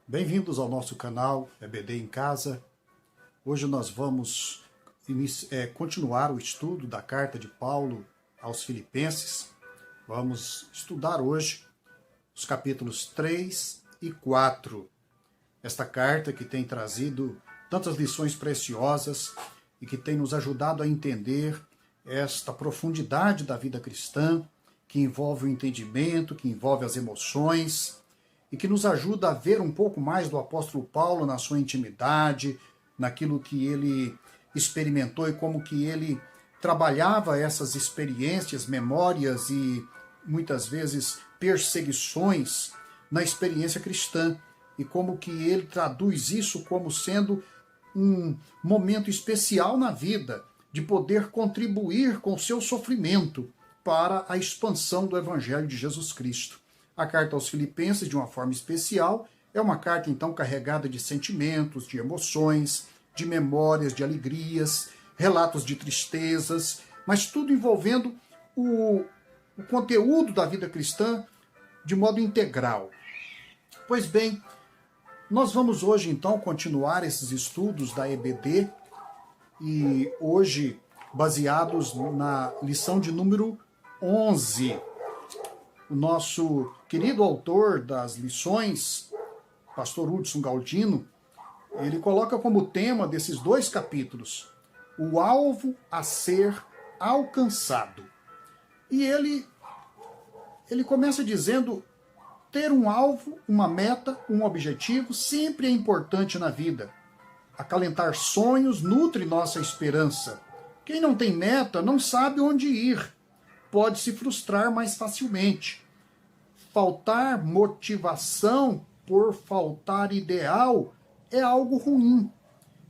Bem-vindos ao nosso canal EBD em Casa. Hoje nós vamos continuar o estudo da carta de Paulo aos Filipenses. Vamos estudar hoje os capítulos 3 e 4. Esta carta que tem trazido tantas lições preciosas e que tem nos ajudado a entender esta profundidade da vida cristã, que envolve o entendimento, que envolve as emoções, e que nos ajuda a ver um pouco mais do apóstolo Paulo na sua intimidade, naquilo que ele experimentou e como que ele trabalhava essas experiências, memórias e muitas vezes perseguições na experiência cristã, e como que ele traduz isso como sendo um momento especial na vida, de poder contribuir com o seu sofrimento para a expansão do Evangelho de Jesus Cristo. A carta aos Filipenses, de uma forma especial, é uma carta então carregada de sentimentos, de emoções, de memórias, de alegrias, relatos de tristezas, mas tudo envolvendo o conteúdo da vida cristã de modo integral. Pois bem, nós vamos hoje então continuar esses estudos da EBD e hoje baseados na lição de número 11. O nosso querido autor das lições, pastor Hudson Galdino, ele coloca como tema desses dois capítulos o alvo a ser alcançado. E ele começa dizendo: ter um alvo, uma meta, um objetivo sempre é importante na vida. Acalentar sonhos nutre nossa esperança. Quem não tem meta não sabe onde ir. Pode se frustrar mais facilmente. Faltar motivação por faltar ideal é algo ruim.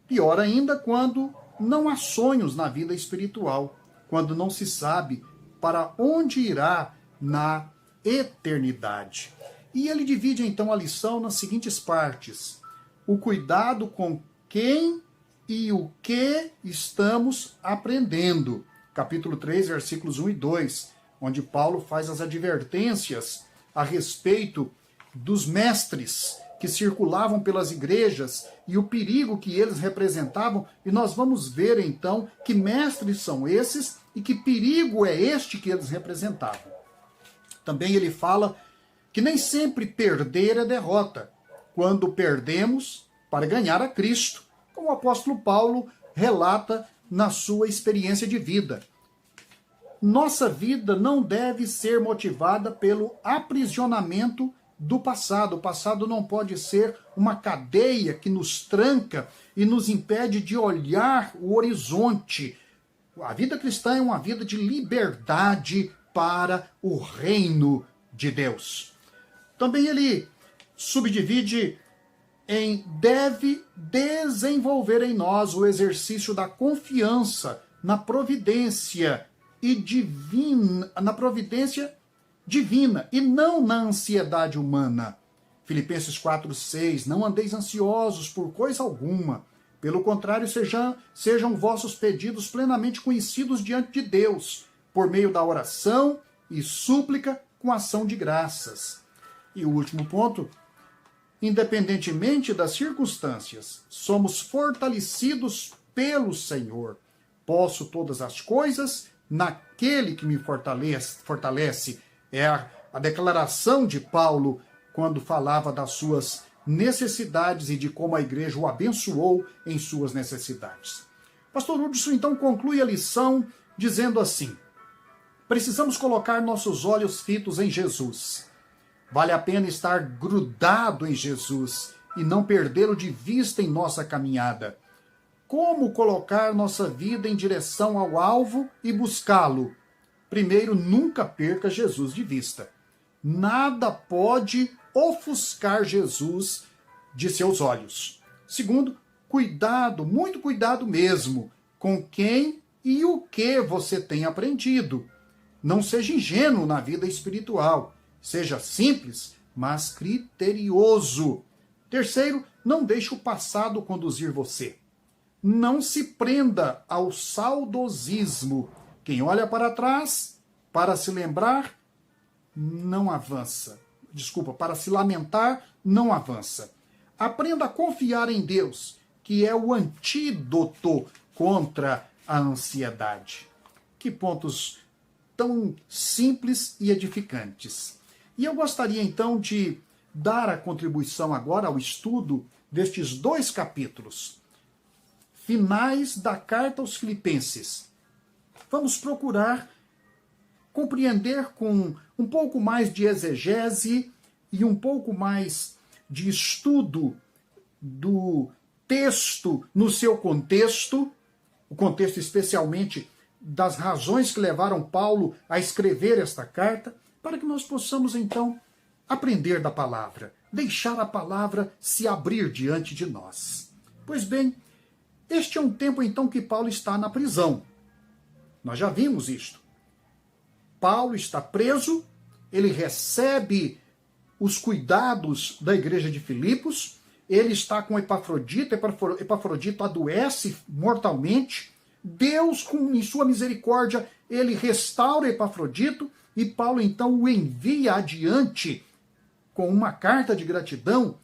Pior ainda quando não há sonhos na vida espiritual, quando não se sabe para onde irá na eternidade. E ele divide então a lição nas seguintes partes: o cuidado com quem e o que estamos aprendendo. Capítulo 3, versículos 1 e 2, onde Paulo faz as advertências a respeito dos mestres que circulavam pelas igrejas e o perigo que eles representavam, e nós vamos ver então que mestres são esses e que perigo é este que eles representavam. Também ele fala que nem sempre perder é derrota, quando perdemos para ganhar a Cristo, como o apóstolo Paulo relata na sua experiência de vida. Nossa vida não deve ser motivada pelo aprisionamento do passado. O passado não pode ser uma cadeia que nos tranca e nos impede de olhar o horizonte. A vida cristã é uma vida de liberdade para o reino de Deus. Também ele subdivide em deve desenvolver em nós o exercício da confiança na providência divina e não na ansiedade humana. Filipenses 4:6, não andeis ansiosos por coisa alguma, pelo contrário, sejam vossos pedidos plenamente conhecidos diante de Deus, por meio da oração e súplica com ação de graças. E o último ponto: independentemente das circunstâncias, somos fortalecidos pelo Senhor. Posso todas as coisas naquele que me fortalece. É a declaração de Paulo quando falava das suas necessidades e de como a igreja o abençoou em suas necessidades. Pastor Hudson então conclui a lição dizendo assim: precisamos colocar nossos olhos fitos em Jesus. Vale a pena estar grudado em Jesus e não perdê-lo de vista em nossa caminhada. Como colocar nossa vida em direção ao alvo e buscá-lo? Primeiro, nunca perca Jesus de vista. Nada pode ofuscar Jesus de seus olhos. Segundo, cuidado, muito cuidado mesmo, com quem e o que você tem aprendido. Não seja ingênuo na vida espiritual. Seja simples, mas criterioso. Terceiro, não deixe o passado conduzir você. Não se prenda ao saudosismo. Quem olha para trás, para se lembrar, não avança. Para se lamentar, não avança. aprenda a confiar em Deus, que é o antídoto contra a ansiedade. Que pontos tão simples e edificantes. E eu gostaria então de dar a contribuição agora ao estudo destes 2 capítulos, finais da carta aos Filipenses. Vamos procurar compreender com um pouco mais de exegese e um pouco mais de estudo do texto no seu contexto, o contexto especialmente das razões que levaram Paulo a escrever esta carta, para que nós possamos então aprender da palavra, deixar a palavra se abrir diante de nós. Pois bem, este é um tempo então que Paulo está na prisão. Nós já vimos isto. Paulo está preso, ele recebe os cuidados da igreja de Filipos, ele está com Epafrodito, Epafrodito adoece mortalmente, Deus, em sua misericórdia, ele restaura Epafrodito, e Paulo então o envia adiante com uma carta de gratidão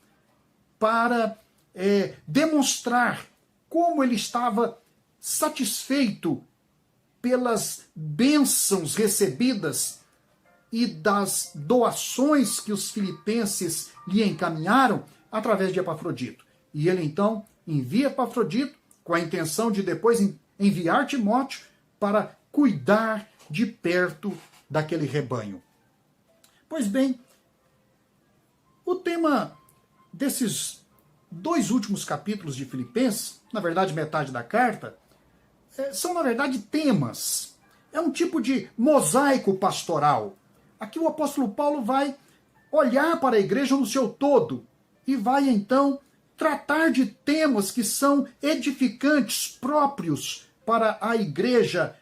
para demonstrar como ele estava satisfeito pelas bênçãos recebidas e das doações que os filipenses lhe encaminharam através de Epafrodito. E ele então envia Epafrodito com a intenção de depois enviar Timóteo para cuidar de perto daquele rebanho. Pois bem, o tema desses 2 últimos capítulos de Filipenses, na verdade metade da carta, são na verdade temas. É um tipo de mosaico pastoral. Aqui o apóstolo Paulo vai olhar para a igreja no seu todo e vai então tratar de temas que são edificantes, próprios para a igreja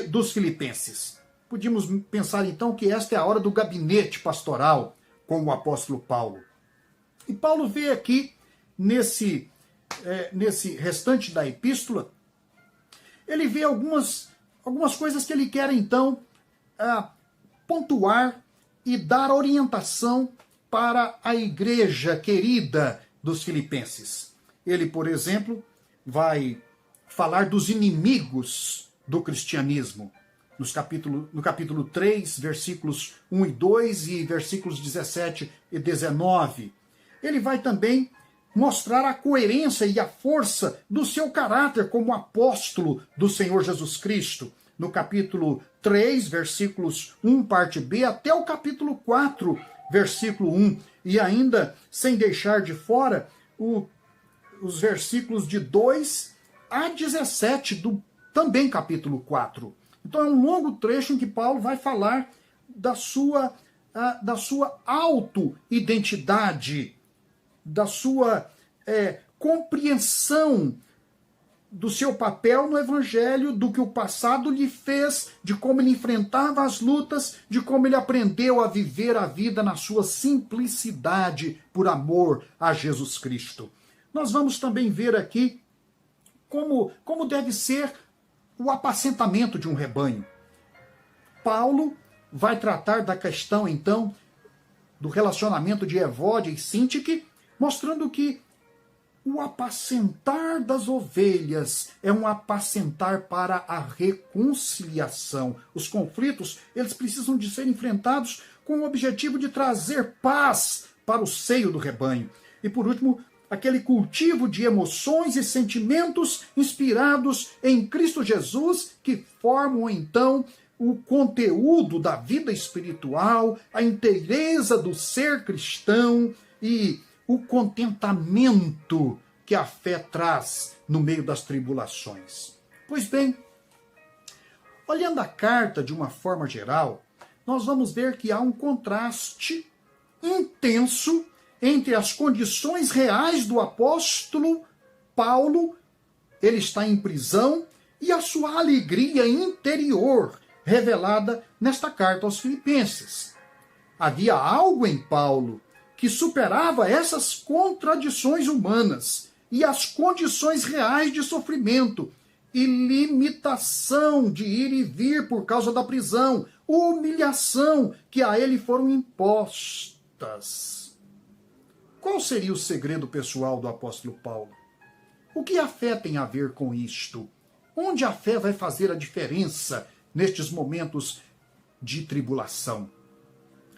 dos filipenses. Podíamos pensar então que esta é a hora do gabinete pastoral com o apóstolo Paulo. E Paulo vê aqui, nesse restante da epístola, ele vê algumas coisas que ele quer então pontuar e dar orientação para a igreja querida dos filipenses. Ele, por exemplo, vai falar dos inimigos do cristianismo, no capítulo 3, versículos 1 e 2 e versículos 17 e 19. Ele vai também mostrar a coerência e a força do seu caráter como apóstolo do Senhor Jesus Cristo, no capítulo 3, versículos 1, parte B, até o capítulo 4, versículo 1, e ainda sem deixar de fora os versículos de 2 a 17 do também capítulo 4. Então é um longo trecho em que Paulo vai falar da sua auto-identidade, da sua compreensão do seu papel no Evangelho, do que o passado lhe fez, de como ele enfrentava as lutas, de como ele aprendeu a viver a vida na sua simplicidade por amor a Jesus Cristo. Nós vamos também ver aqui como deve ser o apacentamento de um rebanho. Paulo vai tratar da questão, então, do relacionamento de Evódia e Sintique, mostrando que o apacentar das ovelhas é um apacentar para a reconciliação. Os conflitos, eles precisam de ser enfrentados com o objetivo de trazer paz para o seio do rebanho. E por último, aquele cultivo de emoções e sentimentos inspirados em Cristo Jesus, que formam então o conteúdo da vida espiritual, a inteireza do ser cristão e o contentamento que a fé traz no meio das tribulações. Pois bem, olhando a carta de uma forma geral, nós vamos ver que há um contraste intenso entre as condições reais do apóstolo Paulo, ele está em prisão, e a sua alegria interior revelada nesta carta aos Filipenses. Havia algo em Paulo que superava essas contradições humanas e as condições reais de sofrimento e limitação de ir e vir por causa da prisão, humilhação que a ele foram impostas. Qual seria o segredo pessoal do apóstolo Paulo? O que a fé tem a ver com isto? Onde a fé vai fazer a diferença nestes momentos de tribulação?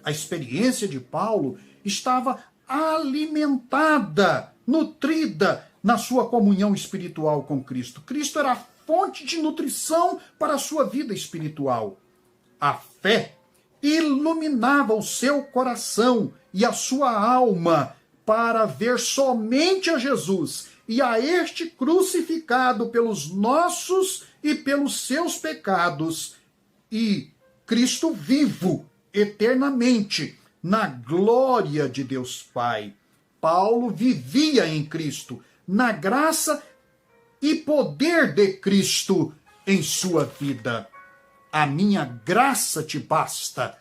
A experiência de Paulo estava alimentada, nutrida na sua comunhão espiritual com Cristo. Cristo era a fonte de nutrição para a sua vida espiritual. A fé iluminava o seu coração e a sua alma para ver somente a Jesus e a este crucificado pelos nossos e pelos seus pecados, e Cristo vivo eternamente na glória de Deus Pai. Paulo vivia em Cristo, na graça e poder de Cristo em sua vida. A minha graça te basta.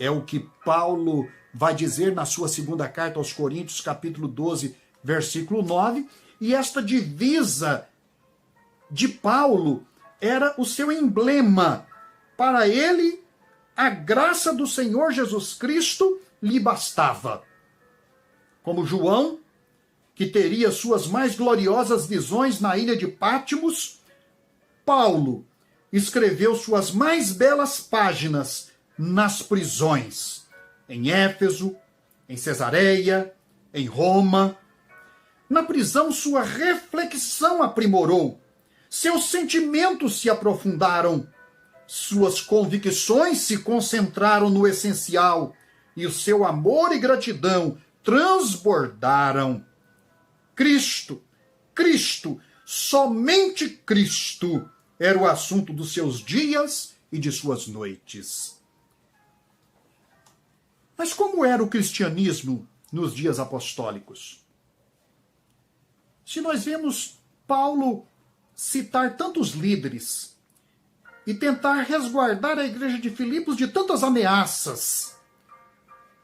É o que Paulo vai dizer na sua segunda carta aos Coríntios, capítulo 12, versículo 9. E esta divisa de Paulo era o seu emblema. Para ele, a graça do Senhor Jesus Cristo lhe bastava. Como João, que teria suas mais gloriosas visões na ilha de Patmos, Paulo escreveu suas mais belas páginas nas prisões, em Éfeso, em Cesareia, em Roma. Na prisão, sua reflexão aprimorou, seus sentimentos se aprofundaram, suas convicções se concentraram no essencial e o seu amor e gratidão transbordaram. Cristo, Cristo, somente Cristo era o assunto dos seus dias e de suas noites. Mas como era o cristianismo nos dias apostólicos? Se nós vemos Paulo citar tantos líderes e tentar resguardar a igreja de Filipos de tantas ameaças,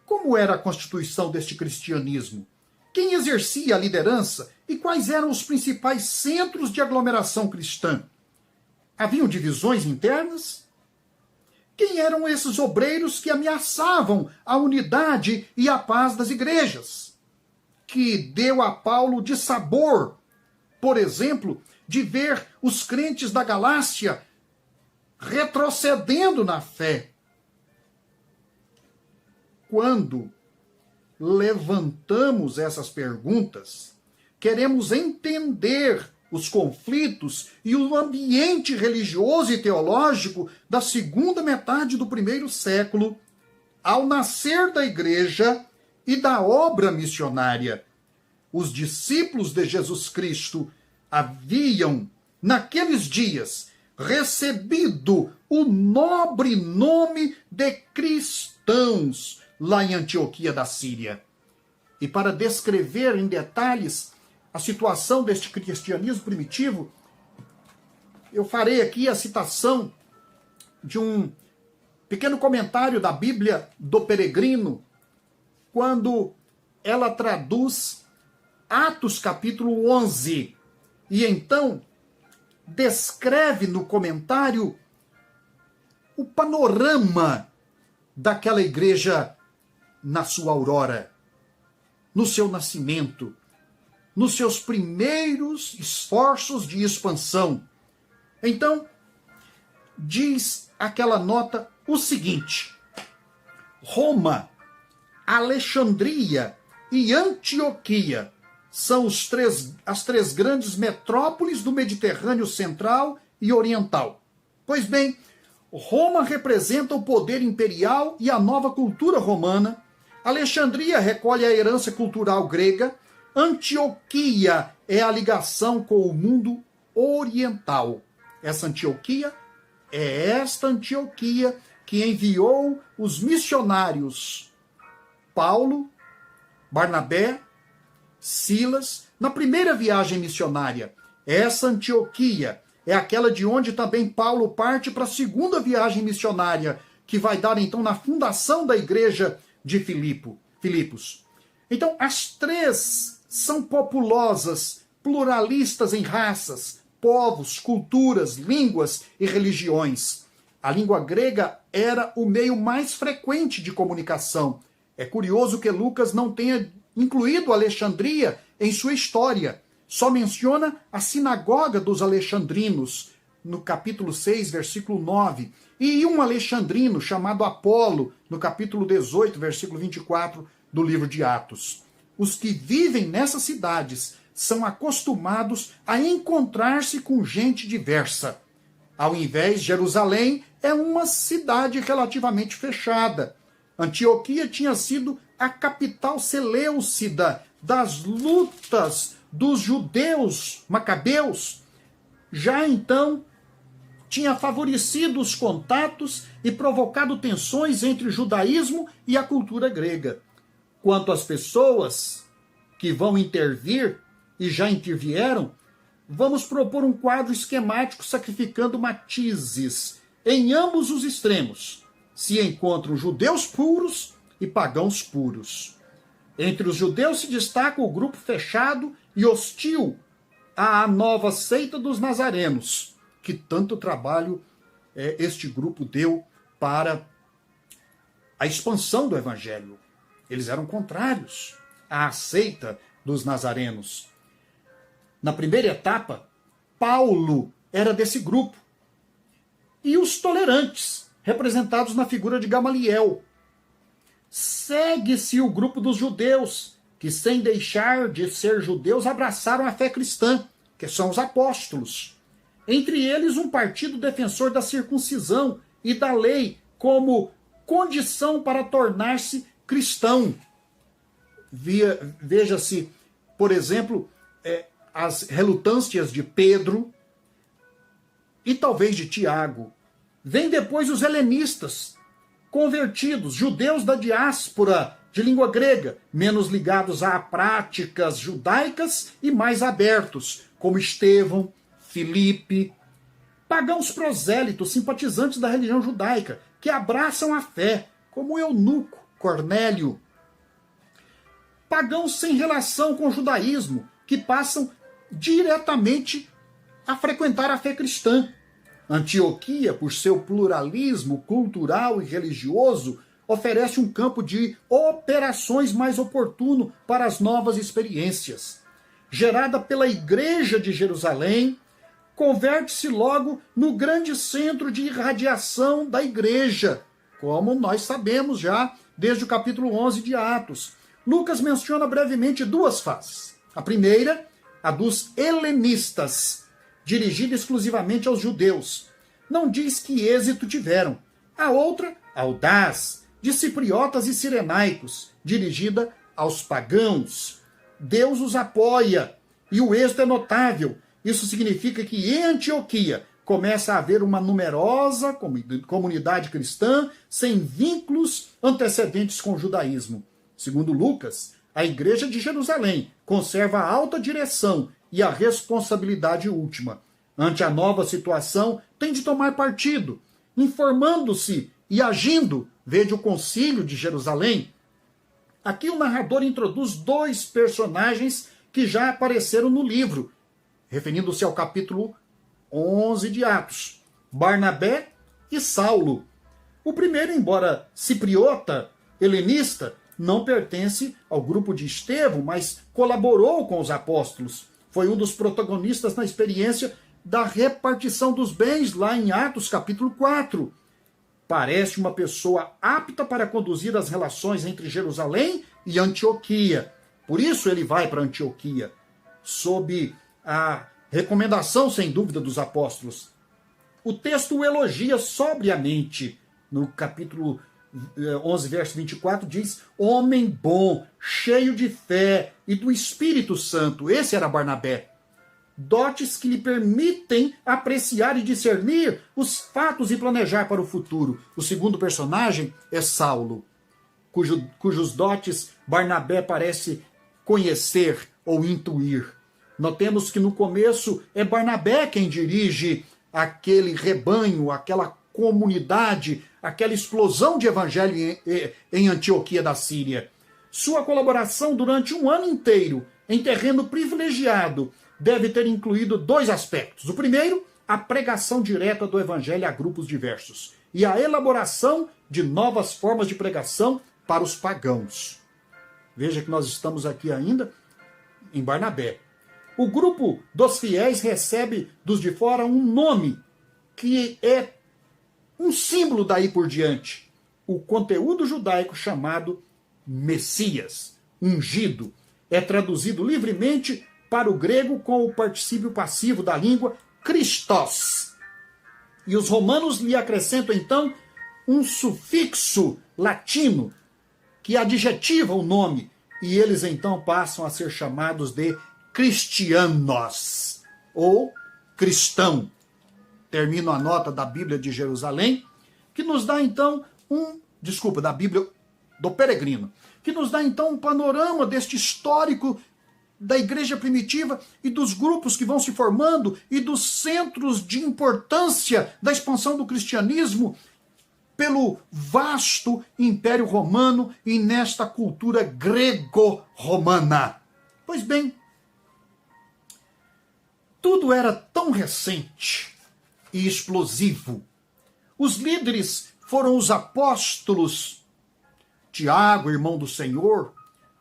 como era a constituição deste cristianismo? Quem exercia a liderança e quais eram os principais centros de aglomeração cristã? Haviam divisões internas? Quem eram esses obreiros que ameaçavam a unidade e a paz das igrejas? Que deu a Paulo dissabor, por exemplo, de ver os crentes da Galácia retrocedendo na fé. Quando levantamos essas perguntas, queremos entender os conflitos e o ambiente religioso e teológico da segunda metade do primeiro século, ao nascer da igreja e da obra missionária. Os discípulos de Jesus Cristo haviam, naqueles dias, recebido o nobre nome de cristãos lá em Antioquia da Síria. E para descrever em detalhes a situação deste cristianismo primitivo, eu farei aqui a citação de um pequeno comentário da Bíblia do Peregrino, quando ela traduz Atos capítulo 11, e então descreve no comentário o panorama daquela igreja na sua aurora, no seu nascimento, nos seus primeiros esforços de expansão. Então, diz aquela nota o seguinte: Roma, Alexandria e Antioquia são as três grandes metrópoles do Mediterrâneo central e oriental. Pois bem, Roma representa o poder imperial e a nova cultura romana. Alexandria recolhe a herança cultural grega. Antioquia é a ligação com o mundo oriental. Essa Antioquia é esta Antioquia que enviou os missionários Paulo, Barnabé, Silas, na primeira viagem missionária. Essa Antioquia é aquela de onde também Paulo parte para a segunda viagem missionária, que vai dar então na fundação da igreja de Filipos. Então, as três são populosas, pluralistas em raças, povos, culturas, línguas e religiões. A língua grega era o meio mais frequente de comunicação. É curioso que Lucas não tenha incluído Alexandria em sua história. Só menciona a sinagoga dos alexandrinos, no capítulo 6, versículo 9, e um alexandrino chamado Apolo, no capítulo 18, versículo 24 do livro de Atos. Os que vivem nessas cidades são acostumados a encontrar-se com gente diversa. Ao invés, Jerusalém é uma cidade relativamente fechada. Antioquia tinha sido a capital seleucida das lutas dos judeus macabeus. Já então, tinha favorecido os contatos e provocado tensões entre o judaísmo e a cultura grega. Quanto às pessoas que vão intervir e já intervieram, vamos propor um quadro esquemático sacrificando matizes. Em ambos os extremos se encontram judeus puros e pagãos puros. Entre os judeus se destaca o grupo fechado e hostil à nova seita dos nazarenos, que tanto trabalho este grupo deu para a expansão do evangelho. Eles eram contrários à seita dos nazarenos. Na primeira etapa, Paulo era desse grupo. E os tolerantes, representados na figura de Gamaliel. Segue-se o grupo dos judeus, que sem deixar de ser judeus abraçaram a fé cristã, que são os apóstolos. Entre eles, um partido defensor da circuncisão e da lei como condição para tornar-se cristão. Veja-se, por exemplo, as relutâncias de Pedro e talvez de Tiago. Vem depois os helenistas, convertidos, judeus da diáspora de língua grega, menos ligados a práticas judaicas e mais abertos, como Estevão, Filipe, pagãos prosélitos, simpatizantes da religião judaica, que abraçam a fé, como Eunuco, Cornélio. Pagãos sem relação com o judaísmo, que passam diretamente a frequentar a fé cristã. Antioquia, por seu pluralismo cultural e religioso, oferece um campo de operações mais oportuno para as novas experiências. Gerada pela Igreja de Jerusalém, converte-se logo no grande centro de irradiação da Igreja, como nós sabemos já desde o capítulo 11 de Atos. Lucas menciona brevemente duas faces. A primeira, a dos helenistas, dirigida exclusivamente aos judeus. Não diz que êxito tiveram. A outra, audaz, de cipriotas e cirenaicos, dirigida aos pagãos. Deus os apoia e o êxito é notável. Isso significa que em Antioquia começa a haver uma numerosa comunidade cristã sem vínculos antecedentes com o judaísmo. Segundo Lucas, a Igreja de Jerusalém conserva a alta direção e a responsabilidade última. Ante a nova situação, tem de tomar partido, informando-se e agindo. Veja o Concílio de Jerusalém. Aqui o narrador introduz dois personagens que já apareceram no livro, referindo-se ao capítulo 11 de Atos, Barnabé e Saulo. O primeiro, embora cipriota, helenista, não pertence ao grupo de Estevão, mas colaborou com os apóstolos. Foi um dos protagonistas na experiência da repartição dos bens lá em Atos capítulo 4. Parece uma pessoa apta para conduzir as relações entre Jerusalém e Antioquia. Por isso ele vai para Antioquia, sob a recomendação, sem dúvida, dos apóstolos. O texto o elogia sobriamente. No capítulo 11, verso 24, diz: homem bom, cheio de fé e do Espírito Santo. Esse era Barnabé. Dotes que lhe permitem apreciar e discernir os fatos e planejar para o futuro. O segundo personagem é Saulo, cujos dotes Barnabé parece conhecer ou intuir. Notemos que no começo é Barnabé quem dirige aquele rebanho, aquela comunidade, aquela explosão de evangelho em Antioquia da Síria. Sua colaboração durante um ano inteiro, em terreno privilegiado, deve ter incluído dois aspectos. O primeiro, a pregação direta do evangelho a grupos diversos e a elaboração de novas formas de pregação para os pagãos. Veja que nós estamos aqui ainda em Barnabé. O grupo dos fiéis recebe dos de fora um nome que é um símbolo daí por diante. O conteúdo judaico chamado Messias, ungido, é traduzido livremente para o grego com o particípio passivo da língua Christos. E os romanos lhe acrescentam então um sufixo latino que adjetiva o nome, e eles então passam a ser chamados de cristianos, ou cristão. Termino a nota da Bíblia de Jerusalém, que nos dá então da Bíblia do Peregrino, que nos dá então um panorama deste histórico da igreja primitiva e dos grupos que vão se formando e dos centros de importância da expansão do cristianismo pelo vasto Império Romano e nesta cultura grego-romana. Pois bem, tudo era tão recente e explosivo. Os líderes foram os apóstolos Tiago, irmão do Senhor,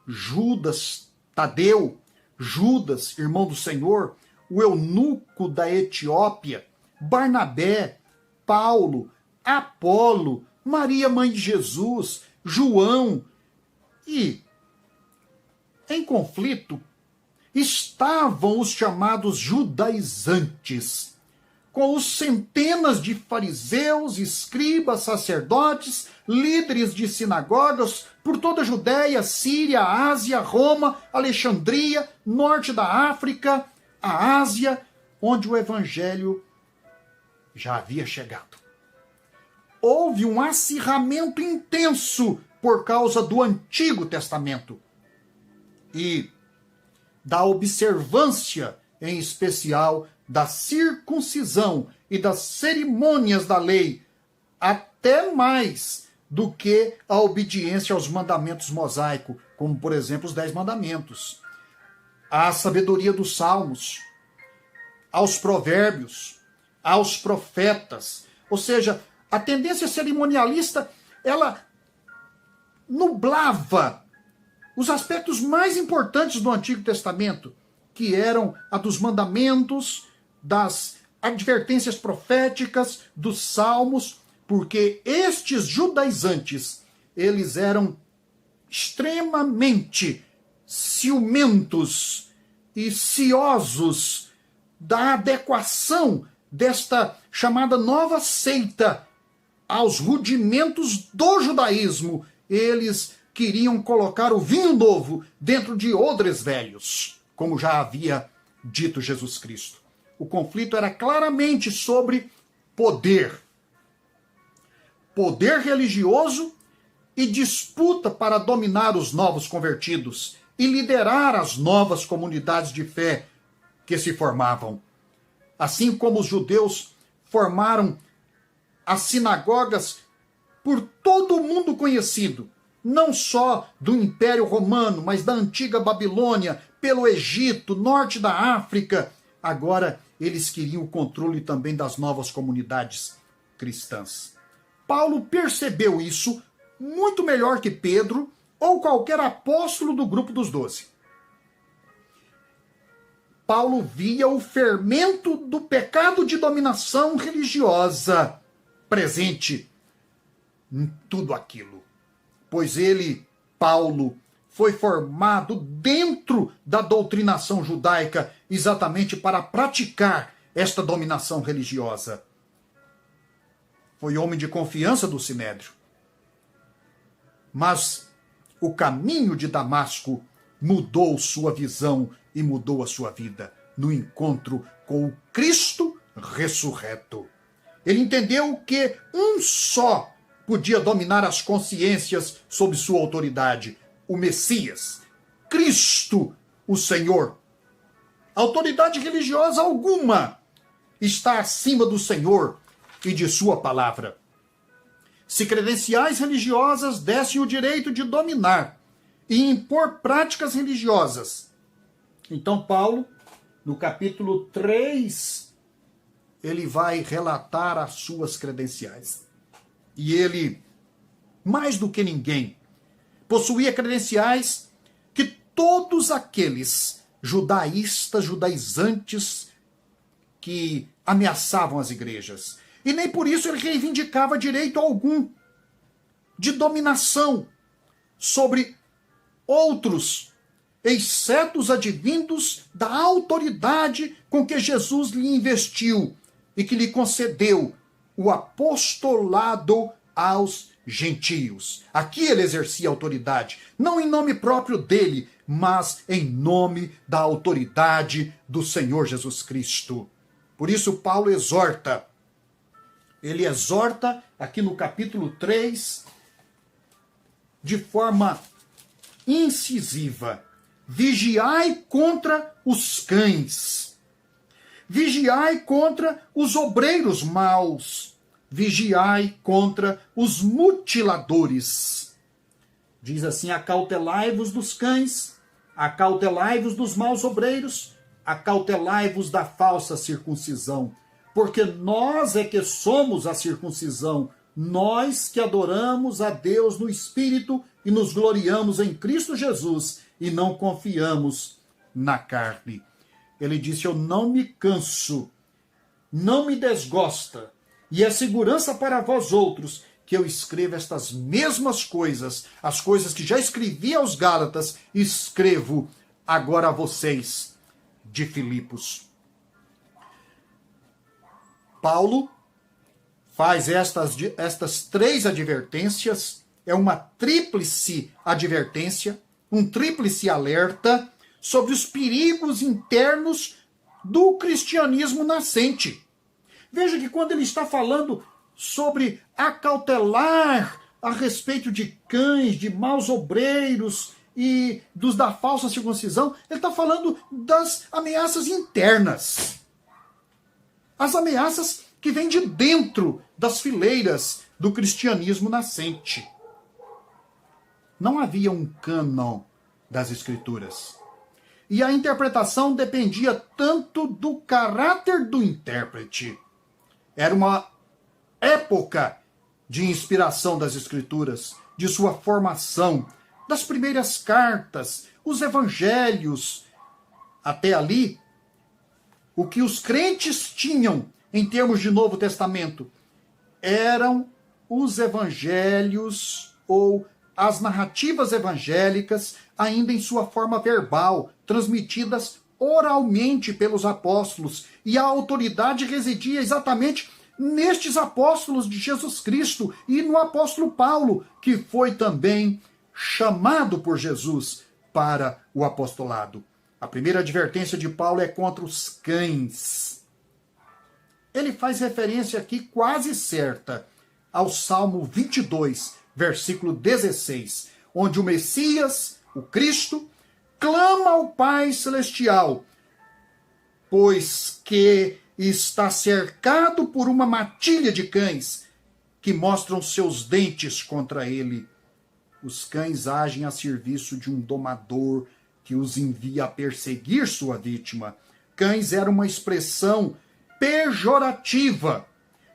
Judas, Tadeu, Judas, irmão do Senhor, o eunuco da Etiópia, Barnabé, Paulo, Apolo, Maria, mãe de Jesus, João. E, em conflito, estavam os chamados judaizantes, com os centenas de fariseus, escribas, sacerdotes, líderes de sinagogas por toda a Judéia, Síria, Ásia, Roma, Alexandria, norte da África, a Ásia, onde o evangelho já havia chegado. Houve um acirramento intenso por causa do Antigo Testamento e da observância, em especial, da circuncisão e das cerimônias da lei, até mais do que a obediência aos mandamentos mosaicos, como, por exemplo, os 10 mandamentos, à sabedoria dos salmos, aos provérbios, aos profetas. Ou seja, a tendência cerimonialista, ela nublava os aspectos mais importantes do Antigo Testamento, que eram a dos mandamentos, das advertências proféticas, dos salmos, porque estes judaizantes, eles eram extremamente ciumentos e ciosos da adequação desta chamada nova seita aos rudimentos do judaísmo. Eles queriam colocar o vinho novo dentro de odres velhos, como já havia dito Jesus Cristo. O conflito era claramente sobre poder. Poder religioso e disputa para dominar os novos convertidos e liderar as novas comunidades de fé que se formavam. Assim como os judeus formaram as sinagogas por todo o mundo conhecido, não só do Império Romano, mas da antiga Babilônia, pelo Egito, norte da África. Agora eles queriam o controle também das novas comunidades cristãs. Paulo percebeu isso muito melhor que Pedro ou qualquer apóstolo do grupo dos 12. Paulo via o fermento do pecado de dominação religiosa presente em tudo aquilo. Pois ele, Paulo, foi formado dentro da doutrinação judaica exatamente para praticar esta dominação religiosa. Foi homem de confiança do Sinédrio. Mas o caminho de Damasco mudou sua visão e mudou a sua vida no encontro com o Cristo ressurreto. Ele entendeu que um só podia dominar as consciências sob sua autoridade, o Messias, Cristo, o Senhor. Autoridade religiosa alguma está acima do Senhor e de sua palavra. Se credenciais religiosas dessem o direito de dominar e impor práticas religiosas, então Paulo, no capítulo 3, ele vai relatar as suas credenciais. E ele, mais do que ninguém, possuía credenciais todos aqueles judaístas, judaizantes que ameaçavam as igrejas. E nem por isso ele reivindicava direito algum de dominação sobre outros, exceto os advindos da autoridade com que Jesus lhe investiu e que lhe concedeu o apostolado aos gentios. Aqui ele exercia autoridade, não em nome próprio dele, mas em nome da autoridade do Senhor Jesus Cristo. Por isso Paulo exorta. Ele exorta aqui no capítulo 3, de forma incisiva: vigiai contra os cães, vigiai contra os obreiros maus, vigiai contra os mutiladores. Diz assim: acautelai-vos dos cães, acautelai-vos dos maus obreiros, acautelai-vos da falsa circuncisão, porque nós é que somos a circuncisão, nós que adoramos a Deus no Espírito e nos gloriamos em Cristo Jesus e não confiamos na carne. Ele disse: eu não me canso, não me desgosta, e é segurança para vós outros que eu escrevo estas mesmas coisas, as coisas que já escrevi aos Gálatas, escrevo agora a vocês de Filipos. Paulo faz estas três advertências, é uma tríplice advertência, um tríplice alerta sobre os perigos internos do cristianismo nascente. Veja que quando ele está falando sobre acautelar a respeito de cães, de maus obreiros e dos da falsa circuncisão, ele está falando das ameaças internas. As ameaças que vêm de dentro das fileiras do cristianismo nascente. Não havia um cânon das Escrituras. E a interpretação dependia tanto do caráter do intérprete. Era uma época de inspiração das Escrituras, de sua formação, das primeiras cartas, os evangelhos. Até ali, o que os crentes tinham em termos de Novo Testamento eram os evangelhos ou as narrativas evangélicas, ainda em sua forma verbal, transmitidas oralmente pelos apóstolos, e a autoridade residia exatamente nestes apóstolos de Jesus Cristo e no apóstolo Paulo, que foi também chamado por Jesus para o apostolado. A primeira advertência de Paulo é contra os cães. Ele faz referência aqui quase certa ao Salmo 22, versículo 16, onde o Messias, o Cristo, clama ao Pai Celestial, pois que está cercado por uma matilha de cães que mostram seus dentes contra ele. Os cães agem a serviço de um domador que os envia a perseguir sua vítima. Cães era uma expressão pejorativa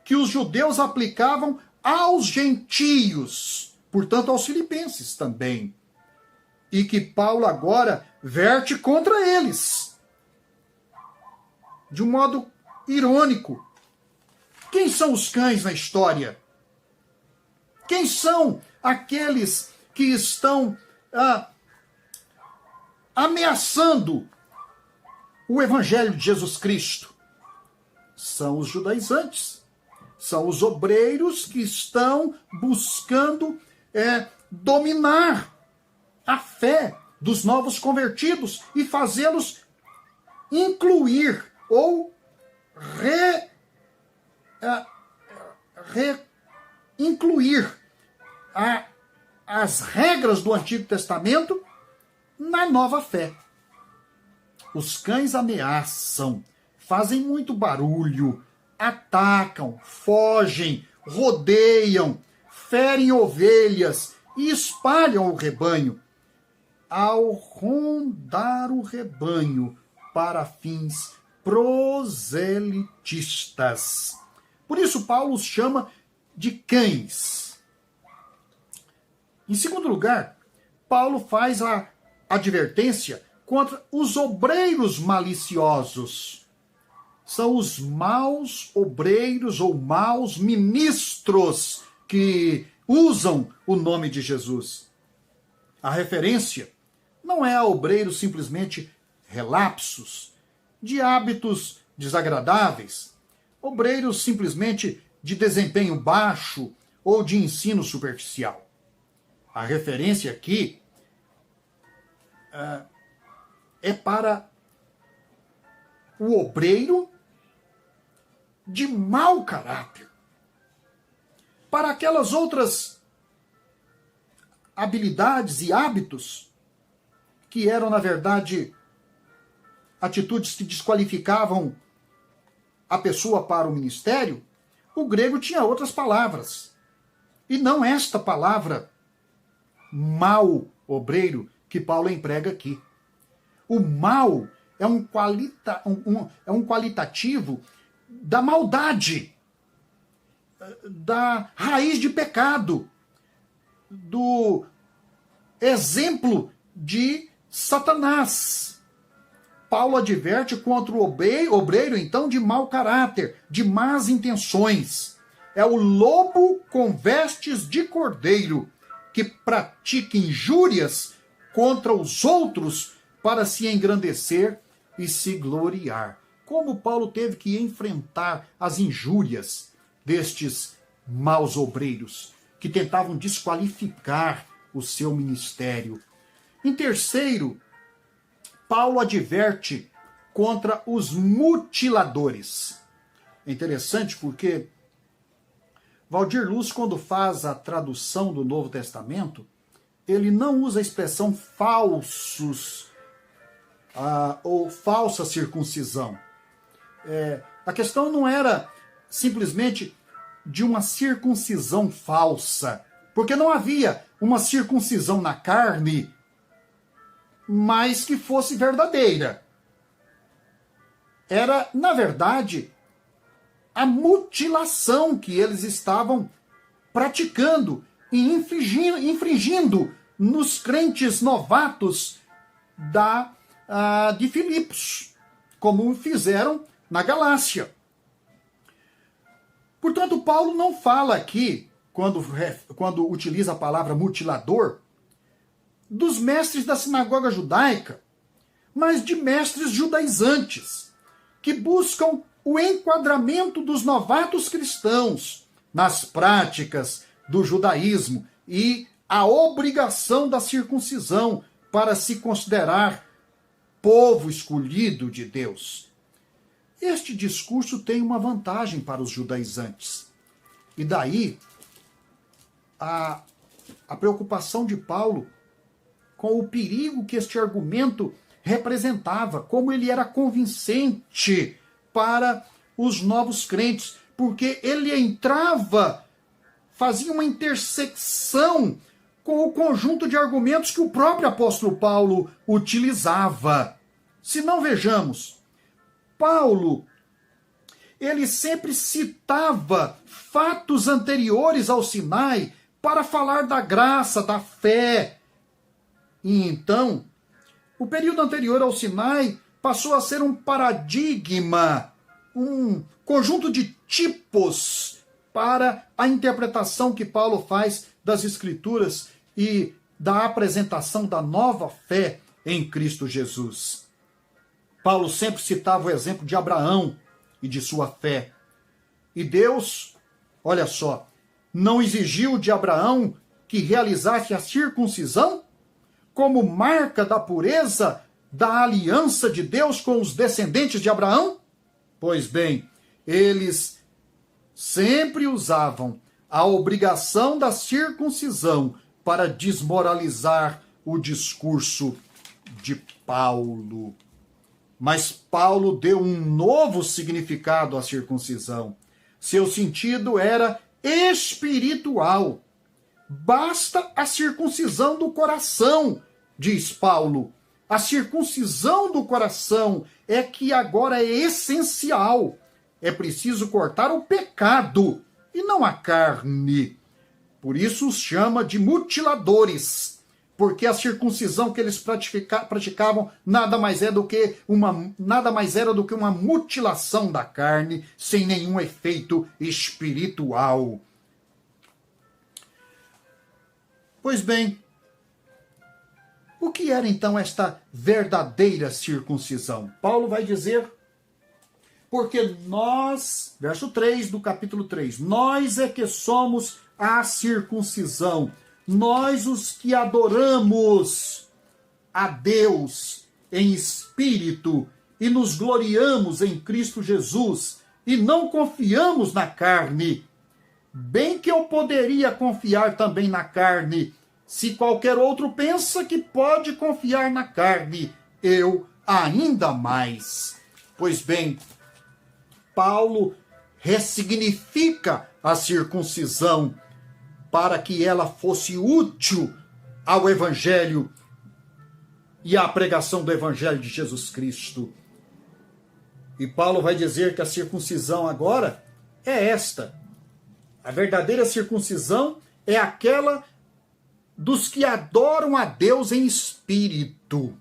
que os judeus aplicavam aos gentios, portanto aos filipenses também, e que Paulo agora verte contra eles, de um modo irônico. Quem são os cães na história? Quem são aqueles que estão ameaçando o evangelho de Jesus Cristo? São os judaizantes, são os obreiros que estão buscando dominar a fé dos novos convertidos e fazê-los incluir ou incluir as regras do Antigo Testamento na nova fé. Os cães ameaçam, fazem muito barulho, atacam, fogem, rodeiam, ferem ovelhas e espalham o rebanho. Ao rondar o rebanho para fins proselitistas. Por isso Paulo os chama de cães. Em segundo lugar, Paulo faz a advertência contra os obreiros maliciosos. São os maus obreiros ou maus ministros que usam o nome de Jesus. A referência não é a obreiros simplesmente relapsos, de hábitos desagradáveis, obreiros simplesmente de desempenho baixo ou de ensino superficial. A referência aqui é para o obreiro de mau caráter, para aquelas outras habilidades e hábitos que eram, na verdade, atitudes que desqualificavam a pessoa para o ministério. O grego tinha outras palavras. E não esta palavra, mau obreiro, que Paulo emprega aqui. O mal é um qualitativo da maldade, da raiz de pecado, do exemplo de Satanás. Paulo adverte contra o obreiro, então, de mau caráter, de más intenções. É o lobo com vestes de cordeiro, que pratica injúrias contra os outros para se engrandecer e se gloriar. Como Paulo teve que enfrentar as injúrias destes maus obreiros, que tentavam desqualificar o seu ministério. Em terceiro, Paulo adverte contra os mutiladores. É interessante porque Valdir Luz, quando faz a tradução do Novo Testamento, ele não usa a expressão falsos ou falsa circuncisão. A questão não era simplesmente de uma circuncisão falsa, porque não havia uma circuncisão na carne, mas que fosse verdadeira. Era, na verdade, a mutilação que eles estavam praticando e infringindo nos crentes novatos de Filipos, como fizeram na Galácia. Portanto, Paulo não fala aqui, quando utiliza a palavra mutilador, dos mestres da sinagoga judaica, mas de mestres judaizantes, que buscam o enquadramento dos novatos cristãos nas práticas do judaísmo e a obrigação da circuncisão para se considerar povo escolhido de Deus. Este discurso tem uma vantagem para os judaizantes. E daí a preocupação de Paulo com o perigo que este argumento representava, como ele era convincente para os novos crentes, porque ele entrava, fazia uma intersecção com o conjunto de argumentos que o próprio apóstolo Paulo utilizava. Se não vejamos, Paulo, ele sempre citava fatos anteriores ao Sinai para falar da graça, da fé. E então, o período anterior ao Sinai passou a ser um paradigma, um conjunto de tipos para a interpretação que Paulo faz das Escrituras e da apresentação da nova fé em Cristo Jesus. Paulo sempre citava o exemplo de Abraão e de sua fé. E Deus, olha só, não exigiu de Abraão que realizasse a circuncisão como marca da pureza da aliança de Deus com os descendentes de Abraão? Pois bem, eles sempre usavam a obrigação da circuncisão para desmoralizar o discurso de Paulo. Mas Paulo deu um novo significado à circuncisão. Seu sentido era espiritual. Basta a circuncisão do coração, diz Paulo. A circuncisão do coração é que agora é essencial. É preciso cortar o pecado e não a carne. Por isso os chama de mutiladores. porque a circuncisão que eles praticavam nada mais era do que uma mutilação da carne, sem nenhum efeito espiritual. Pois bem, o que era então esta verdadeira circuncisão? Paulo vai dizer, porque nós, verso 3 do capítulo 3, nós é que somos a circuncisão, nós os que adoramos a Deus em espírito e nos gloriamos em Cristo Jesus e não confiamos na carne, bem que eu poderia confiar também na carne. Se qualquer outro pensa que pode confiar na carne, eu ainda mais. Pois bem, Paulo ressignifica a circuncisão para que ela fosse útil ao Evangelho e à pregação do Evangelho de Jesus Cristo. E Paulo vai dizer que a circuncisão agora é esta. A verdadeira circuncisão é aquela dos que adoram a Deus em espírito.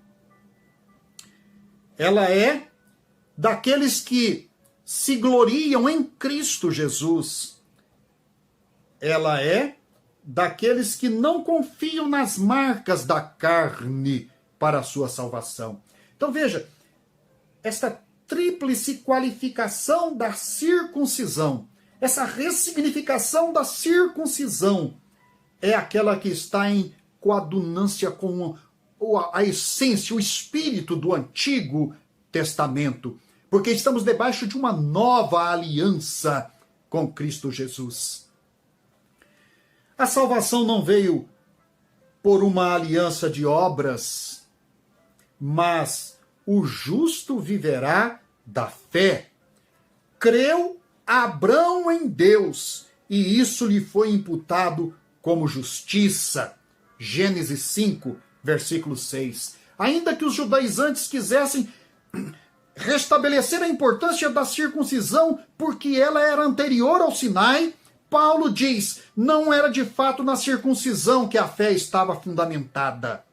Ela é daqueles que se gloriam em Cristo Jesus. Ela é daqueles que não confiam nas marcas da carne para a sua salvação. Então veja, esta tríplice qualificação da circuncisão, essa ressignificação da circuncisão, é aquela que está em coadunância com a essência, o espírito do Antigo Testamento, porque estamos debaixo de uma nova aliança com Cristo Jesus. A salvação não veio por uma aliança de obras, mas o justo viverá da fé. Creu Abrão em Deus, e isso lhe foi imputado como justiça. Gênesis 5, versículo 6. Ainda que os judaizantes quisessem restabelecer a importância da circuncisão porque ela era anterior ao Sinai, Paulo diz, não era de fato na circuncisão que a fé estava fundamentada,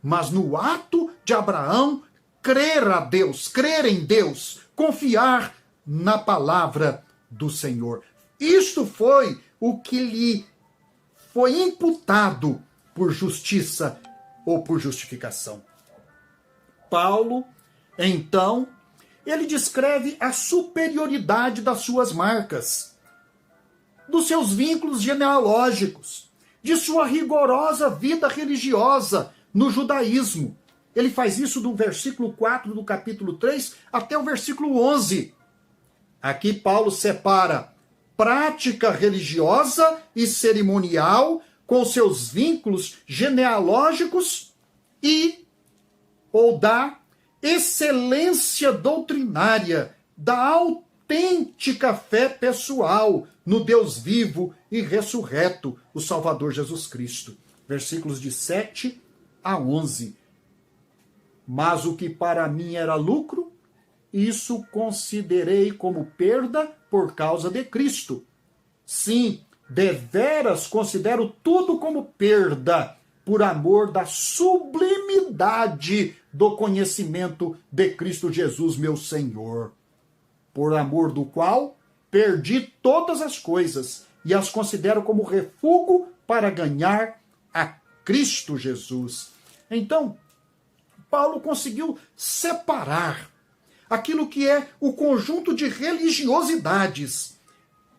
mas no ato de Abraão crer a Deus, crer em Deus, confiar na palavra do Senhor. Isto foi o que lhe foi imputado por justiça ou por justificação. Paulo, então, ele descreve a superioridade das suas marcas, dos seus vínculos genealógicos, de sua rigorosa vida religiosa no judaísmo. Ele faz isso do versículo 4 do capítulo 3 até o versículo 11. Aqui Paulo separa prática religiosa e cerimonial com seus vínculos genealógicos ou da excelência doutrinária, da autêntica fé pessoal no Deus vivo e ressurreto, o Salvador Jesus Cristo. Versículos de 7 a 11. Mas o que para mim era lucro, isso considerei como perda por causa de Cristo. Sim, deveras considero tudo como perda, por amor da sublimidade do conhecimento de Cristo Jesus, meu Senhor, por amor do qual perdi todas as coisas e as considero como refúgio para ganhar a Cristo Jesus. Então, Paulo conseguiu separar aquilo que é o conjunto de religiosidades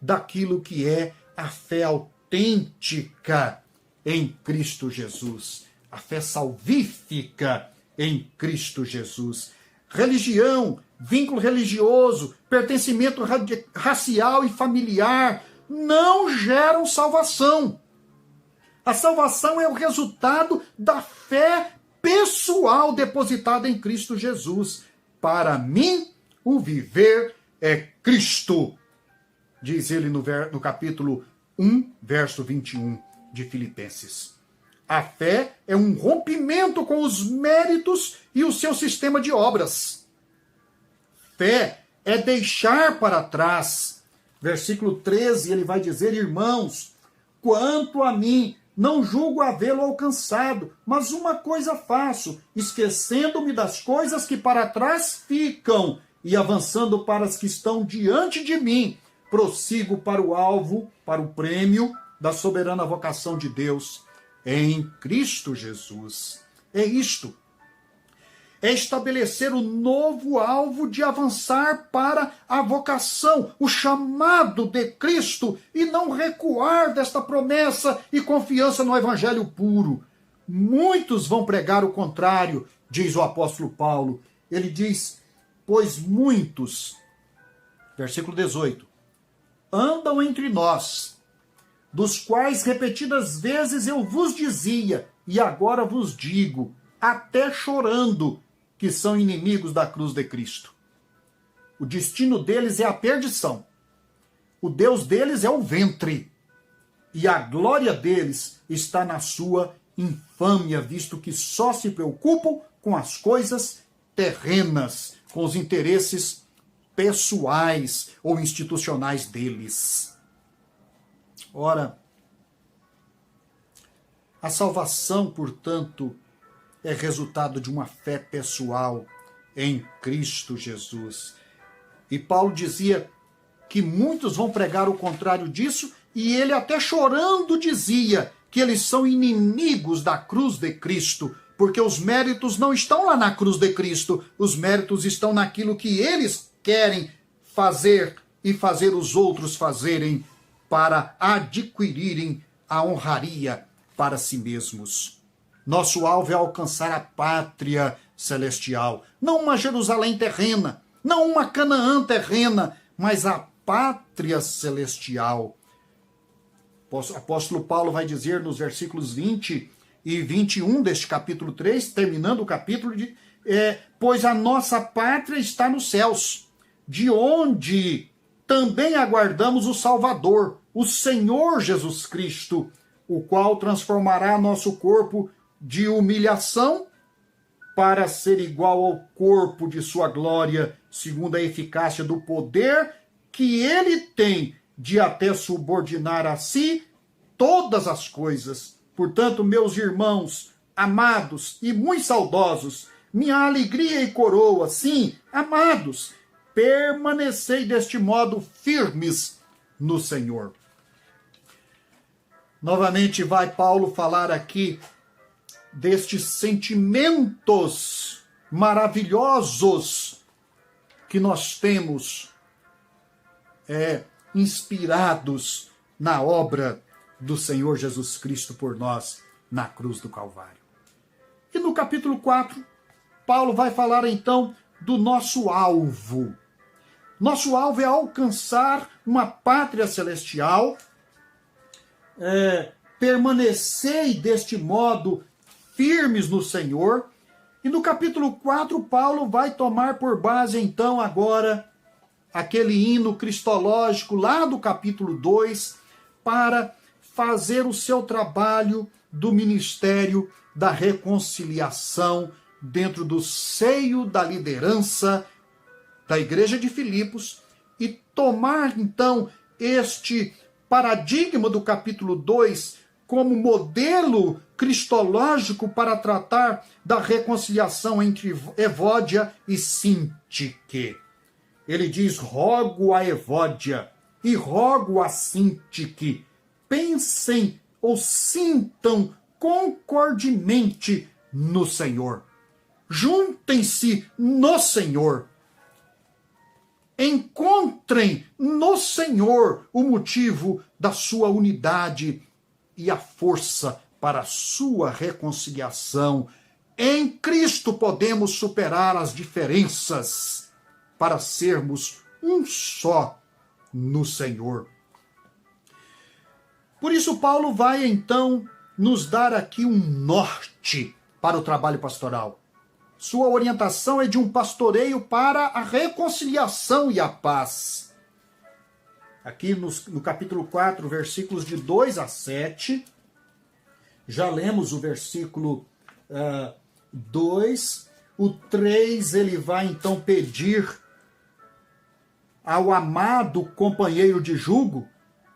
daquilo que é a fé autêntica em Cristo Jesus, a fé salvífica em Cristo Jesus. Religião, vínculo religioso, pertencimento racial e familiar não geram salvação. A salvação é o resultado da fé pessoal depositada em Cristo Jesus. Para mim, o viver é Cristo, diz ele no capítulo 1, verso 21 de Filipenses. A fé é um rompimento com os méritos e o seu sistema de obras. Fé é deixar para trás. Versículo 13, ele vai dizer, irmãos, quanto a mim, não julgo havê-lo alcançado, mas uma coisa faço, esquecendo-me das coisas que para trás ficam e avançando para as que estão diante de mim, prossigo para o alvo, para o prêmio da soberana vocação de Deus em Cristo Jesus. É isto. É estabelecer o novo alvo de avançar para a vocação, o chamado de Cristo, e não recuar desta promessa e confiança no evangelho puro. Muitos vão pregar o contrário, diz o apóstolo Paulo. Ele diz, pois muitos, versículo 18, andam entre nós, dos quais repetidas vezes eu vos dizia, e agora vos digo, até chorando, que são inimigos da cruz de Cristo. O destino deles é a perdição. O Deus deles é o ventre. E a glória deles está na sua infâmia, visto que só se preocupam com as coisas terrenas, com os interesses pessoais ou institucionais deles. Ora, a salvação, portanto, é resultado de uma fé pessoal em Cristo Jesus. E Paulo dizia que muitos vão pregar o contrário disso, e ele até chorando dizia que eles são inimigos da cruz de Cristo, porque os méritos não estão lá na cruz de Cristo, os méritos estão naquilo que eles querem fazer e fazer os outros fazerem para adquirirem a honraria para si mesmos. Nosso alvo é alcançar a pátria celestial, não uma Jerusalém terrena, não uma Canaã terrena, mas a pátria celestial. O apóstolo Paulo vai dizer nos versículos 20 e 21 deste capítulo 3, terminando o capítulo, pois a nossa pátria está nos céus, de onde também aguardamos o Salvador, o Senhor Jesus Cristo, o qual transformará nosso corpo de humilhação para ser igual ao corpo de sua glória, segundo a eficácia do poder que ele tem de até subordinar a si todas as coisas. Portanto, meus irmãos, amados e muito saudosos, minha alegria e coroa, sim, amados, permanecei deste modo firmes no Senhor. Novamente vai Paulo falar aqui destes sentimentos maravilhosos que nós temos inspirados na obra do Senhor Jesus Cristo por nós na cruz do Calvário. E no capítulo 4, Paulo vai falar então do nosso alvo. Nosso alvo é alcançar uma pátria celestial, permanecei deste modo firmes no Senhor. E no capítulo 4, Paulo vai tomar por base então agora aquele hino cristológico lá do capítulo 2 para fazer o seu trabalho do ministério da reconciliação dentro do seio da liderança da igreja de Filipos e tomar então este paradigma do capítulo 2 como modelo cristológico para tratar da reconciliação entre Evódia e Sintique. Ele diz, rogo a Evódia e rogo a Sintique, pensem ou sintam concordemente no Senhor. Juntem-se no Senhor. Encontrem no Senhor o motivo da sua unidade e a força para a sua reconciliação. Em Cristo podemos superar as diferenças para sermos um só no Senhor. Por isso, Paulo vai então nos dar aqui um norte para o trabalho pastoral. Sua orientação é de um pastoreio para a reconciliação e a paz. Aqui no capítulo 4, versículos de 2 a 7, já lemos o versículo 2, o 3 ele vai então pedir ao amado companheiro de jugo,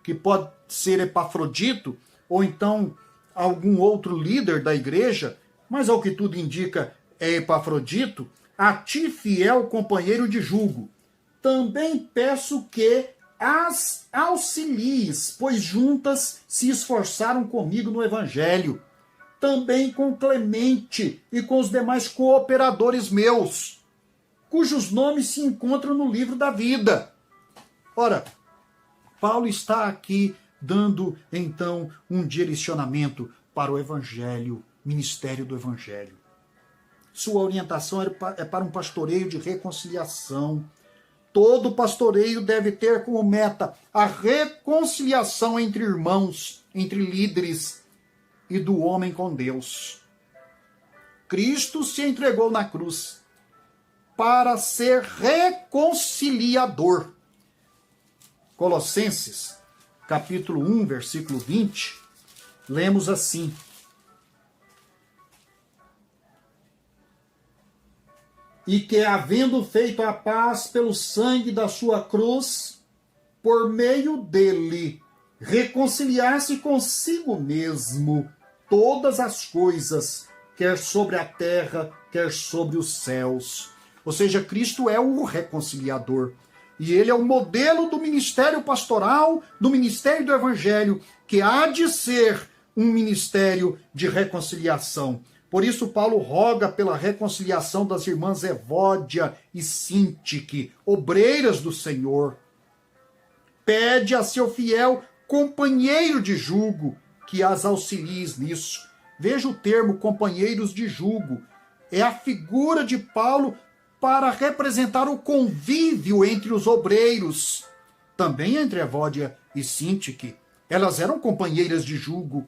que pode ser Epafrodito, ou então algum outro líder da igreja, mas ao que tudo indica é Epafrodito, a ti, fiel companheiro de julgo, também peço que as auxilies, pois juntas se esforçaram comigo no evangelho, também com Clemente e com os demais cooperadores meus, cujos nomes se encontram no livro da vida. Ora, Paulo está aqui dando, então, um direcionamento para o evangelho, ministério do evangelho. Sua orientação é para um pastoreio de reconciliação. Todo pastoreio deve ter como meta a reconciliação entre irmãos, entre líderes e do homem com Deus. Cristo se entregou na cruz para ser reconciliador. Colossenses, capítulo 1, versículo 20, lemos assim: e que, havendo feito a paz pelo sangue da sua cruz, por meio dele, reconciliasse consigo mesmo todas as coisas, quer sobre a terra, quer sobre os céus. Ou seja, Cristo é o reconciliador. E ele é o modelo do ministério pastoral, do ministério do evangelho, que há de ser um ministério de reconciliação. Por isso, Paulo roga pela reconciliação das irmãs Evódia e Sintique, obreiras do Senhor. Pede a seu fiel companheiro de julgo que as auxilie nisso. Veja o termo companheiros de julgo. É a figura de Paulo para representar o convívio entre os obreiros. Também entre Evódia e Sintique. Elas eram companheiras de julgo.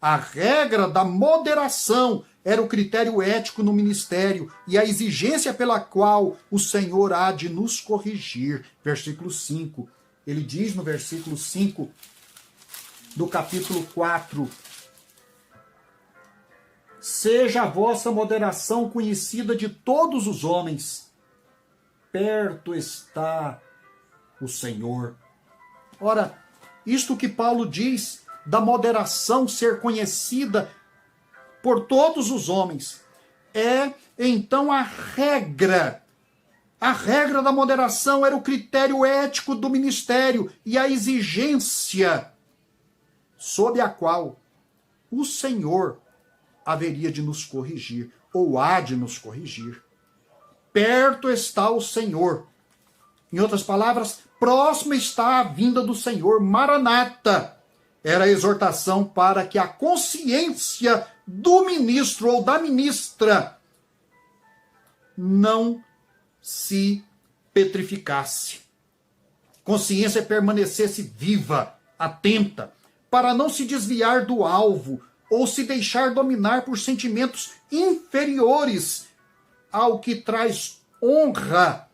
A regra da moderação era o critério ético no ministério e a exigência pela qual o Senhor há de nos corrigir. Versículo 5. Ele diz no versículo 5 do capítulo 4: seja a vossa moderação conhecida de todos os homens. Perto está o Senhor. Ora, isto que Paulo diz da moderação ser conhecida por todos os homens é, então, a regra. A regra da moderação era o critério ético do ministério e a exigência sob a qual o Senhor haveria de nos corrigir, ou há de nos corrigir. Perto está o Senhor. Em outras palavras, próximo está a vinda do Senhor. Maranata era a exortação para que a consciência do ministro ou da ministra não se petrificasse. Consciência permanecesse viva, atenta, para não se desviar do alvo ou se deixar dominar por sentimentos inferiores ao que traz honra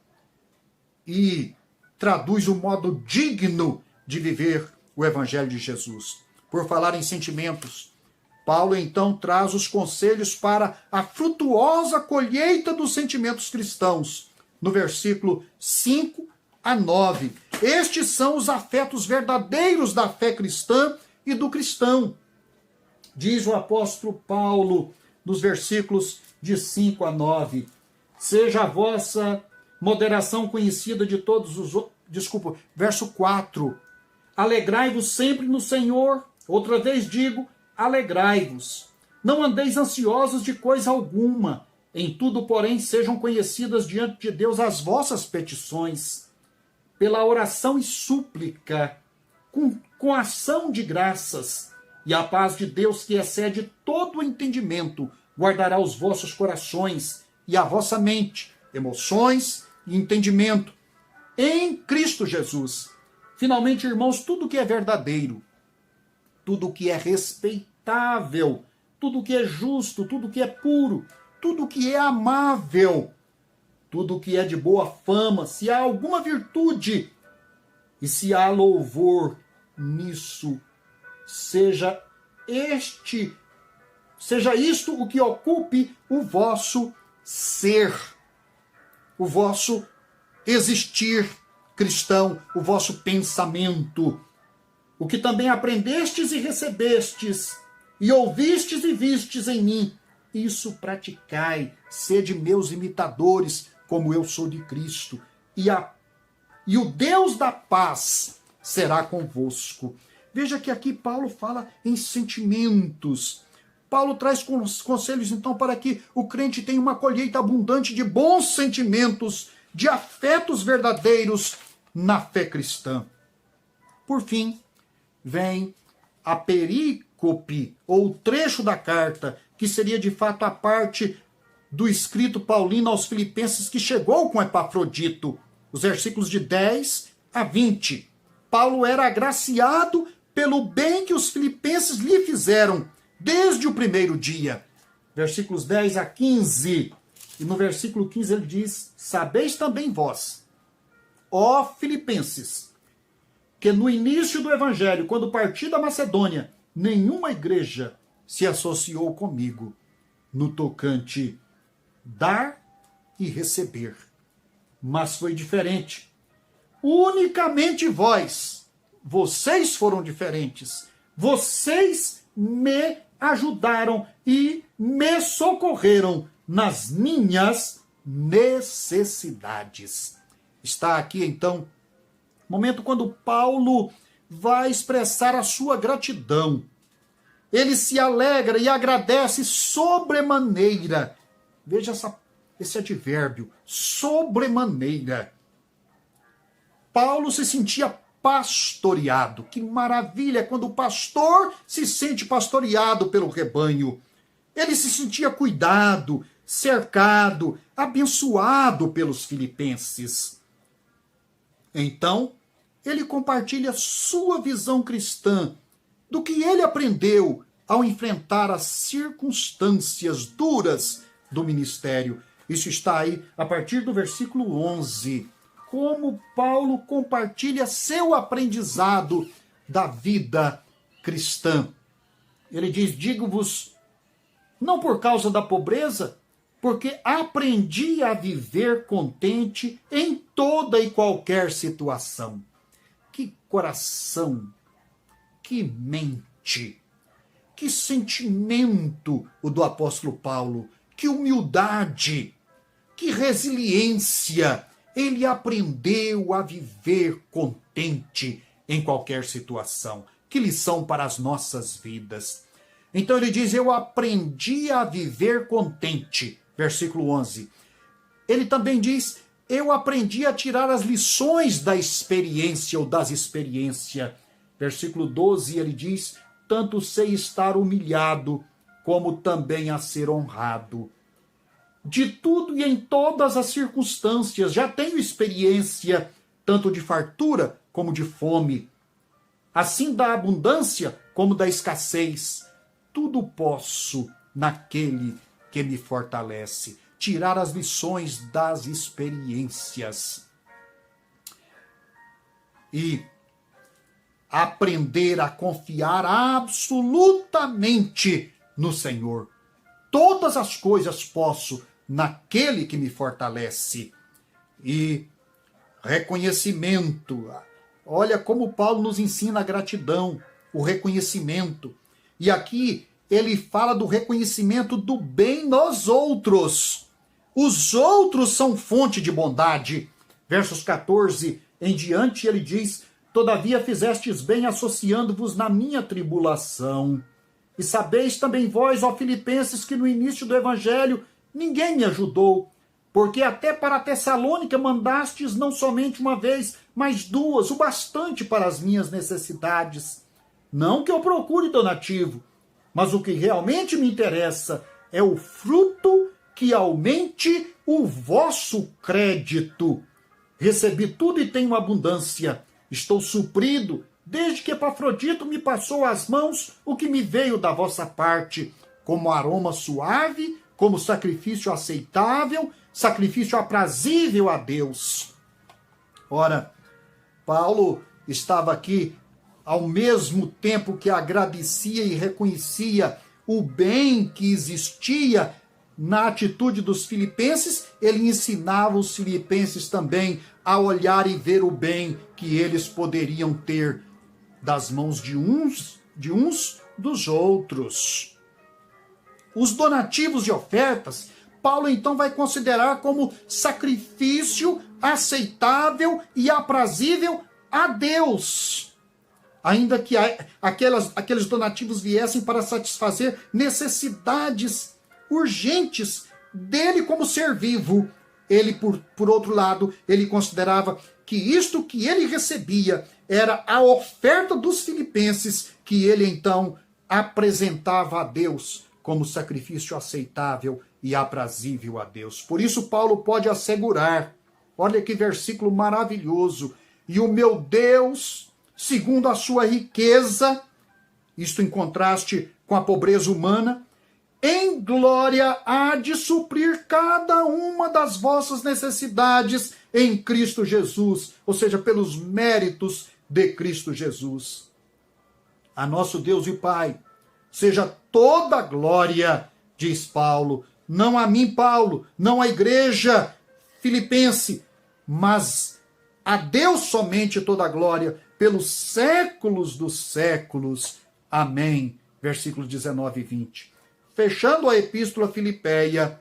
e traduz o modo digno de viver o Evangelho de Jesus. Por falar em sentimentos, Paulo então traz os conselhos para a frutuosa colheita dos sentimentos cristãos, no versículo 5 a 9. Estes são os afetos verdadeiros da fé cristã e do cristão. Diz o apóstolo Paulo, nos versículos de 5 a 9, seja a vossa moderação conhecida de todos os outros. Desculpa, verso 4. Alegrai-vos sempre no Senhor. Outra vez digo, alegrai-vos. Não andeis ansiosos de coisa alguma. Em tudo, porém, sejam conhecidas diante de Deus as vossas petições, pela oração e súplica, com ação de graças. E a paz de Deus, que excede todo o entendimento, guardará os vossos corações e a vossa mente, emoções e entendimento, em Cristo Jesus. Finalmente, irmãos, tudo que é verdadeiro, tudo que é respeitável, tudo que é justo, tudo que é puro, tudo que é amável, tudo que é de boa fama, se há alguma virtude e se há louvor nisso, seja isto o que ocupe o vosso ser, o vosso existir cristão, o vosso pensamento. O que também aprendestes e recebestes, e ouvistes e vistes em mim, isso praticai, sede meus imitadores, como eu sou de Cristo, e o Deus da paz será convosco. Veja que aqui Paulo fala em sentimentos. Paulo traz conselhos, então, para que o crente tenha uma colheita abundante de bons sentimentos, de afetos verdadeiros na fé cristã. Por fim, vem a perícope, ou trecho da carta, que seria de fato a parte do escrito paulino aos Filipenses que chegou com Epafrodito, os versículos de 10 a 20. Paulo era agraciado pelo bem que os filipenses lhe fizeram desde o primeiro dia. Versículos 10 a 15. E no versículo 15 ele diz: sabeis também vós, ó Filipenses, que no início do evangelho, quando parti da Macedônia, nenhuma igreja se associou comigo no tocante dar e receber. Mas foi diferente. Unicamente vocês foram diferentes. Vocês me ajudaram e me socorreram nas minhas necessidades. Está aqui, então, o momento quando Paulo vai expressar a sua gratidão. Ele se alegra e agradece sobremaneira. Veja esse advérbio, sobremaneira. Paulo se sentia pastoreado. Que maravilha quando o pastor se sente pastoreado pelo rebanho. Ele se sentia cuidado, cercado, abençoado pelos filipenses. Então, ele compartilha sua visão cristã do que ele aprendeu ao enfrentar as circunstâncias duras do ministério. Isso está aí a partir do versículo 11. Como Paulo compartilha seu aprendizado da vida cristã. Ele diz: digo-vos, não por causa da pobreza, porque aprendi a viver contente em toda e qualquer situação. Que coração, que mente, que sentimento o do apóstolo Paulo, que humildade, que resiliência. Ele aprendeu a viver contente em qualquer situação. Que lição para as nossas vidas. Então ele diz: eu aprendi a viver contente. Versículo 11. Ele também diz: eu aprendi a tirar as lições da experiência ou das experiências. Versículo 12, ele diz: tanto sei estar humilhado, como também a ser honrado. De tudo e em todas as circunstâncias, já tenho experiência, tanto de fartura como de fome. Assim da abundância como da escassez. Tudo posso naquele que me fortalece. Tirar as lições das experiências. E aprender a confiar absolutamente no Senhor. Todas as coisas posso naquele que me fortalece. E reconhecimento. Olha como Paulo nos ensina a gratidão, o reconhecimento. E aqui ele fala do reconhecimento do bem nos outros. Os outros são fonte de bondade. Versos 14 em diante ele diz: todavia fizestes bem associando-vos na minha tribulação. E sabeis também vós, ó Filipenses, que no início do evangelho ninguém me ajudou, porque até para Tessalônica mandastes não somente uma vez, mas duas, o bastante para as minhas necessidades. Não que eu procure donativo, mas o que realmente me interessa é o fruto que aumente o vosso crédito. Recebi tudo e tenho abundância. Estou suprido, desde que Epafrodito me passou às mãos o que me veio da vossa parte, como aroma suave, como sacrifício aceitável, sacrifício aprazível a Deus. Ora, Paulo estava aqui, ao mesmo tempo que agradecia e reconhecia o bem que existia na atitude dos filipenses, ele ensinava os filipenses também a olhar e ver o bem que eles poderiam ter das mãos de uns dos outros. Os donativos e ofertas, Paulo então vai considerar como sacrifício aceitável e aprazível a Deus. Ainda que aqueles donativos viessem para satisfazer necessidades urgentes dele como ser vivo, ele, por outro lado, ele considerava que isto que ele recebia era a oferta dos filipenses, que ele então apresentava a Deus como sacrifício aceitável e aprazível a Deus. Por isso Paulo pode assegurar, olha que versículo maravilhoso, e o meu Deus, segundo a sua riqueza, isto em contraste com a pobreza humana, em glória há de suprir cada uma das vossas necessidades em Cristo Jesus, ou seja, pelos méritos de Cristo Jesus. A nosso Deus e Pai seja toda a glória, diz Paulo, não a mim, Paulo, não à igreja filipense, mas a Deus somente toda a glória, pelos séculos dos séculos. Amém. Versículos 19 e 20. Fechando a epístola Filipeia,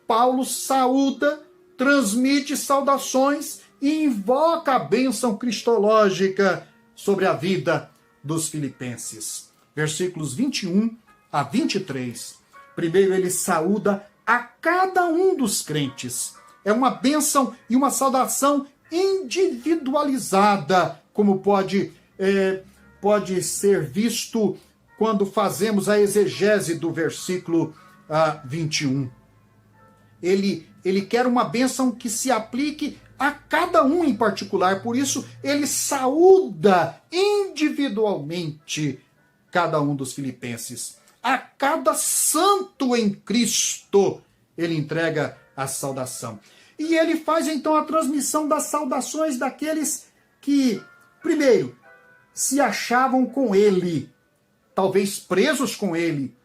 Paulo saúda, transmite saudações e invoca a bênção cristológica sobre a vida dos filipenses. Versículos 21 a 23. Primeiro ele saúda a cada um dos crentes. É uma bênção e uma saudação individualizada, como pode ser visto quando fazemos a exegese do versículo 21. Ele quer uma bênção que se aplique a cada um em particular, por isso ele saúda individualmente cada um dos filipenses. A cada santo em Cristo ele entrega a saudação. E ele faz então a transmissão das saudações daqueles que, primeiro, se achavam com ele, talvez presos com ele,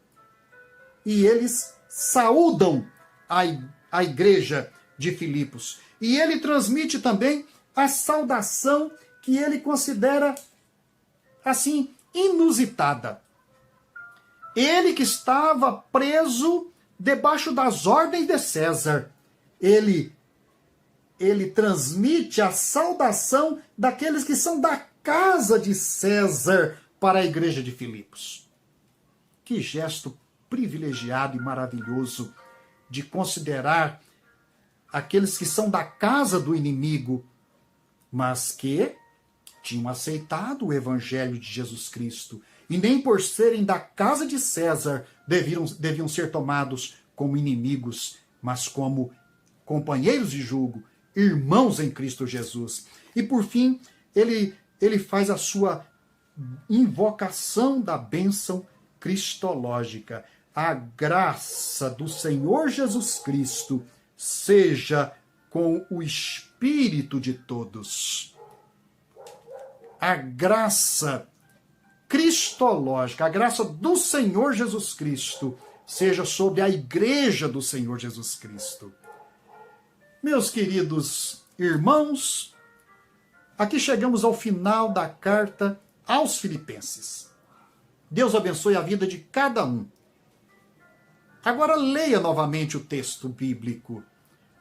e eles saúdam a igreja de Filipos. E ele transmite também a saudação que ele considera, assim, inusitada. Ele que estava preso debaixo das ordens de César, ele transmite a saudação daqueles que são da casa de César para a igreja de Filipos. Que gesto privilegiado e maravilhoso de considerar aqueles que são da casa do inimigo, mas que tinham aceitado o evangelho de Jesus Cristo, e nem por serem da casa de César deviam ser tomados como inimigos, mas como companheiros de jugo, irmãos em Cristo Jesus. E por fim, ele faz a sua invocação da bênção cristológica. A graça do Senhor Jesus Cristo seja com o espírito de todos. A graça cristológica, a graça do Senhor Jesus Cristo seja sobre a igreja do Senhor Jesus Cristo. Meus queridos irmãos, aqui chegamos ao final da carta aos Filipenses. Deus abençoe a vida de cada um. Agora leia novamente o texto bíblico.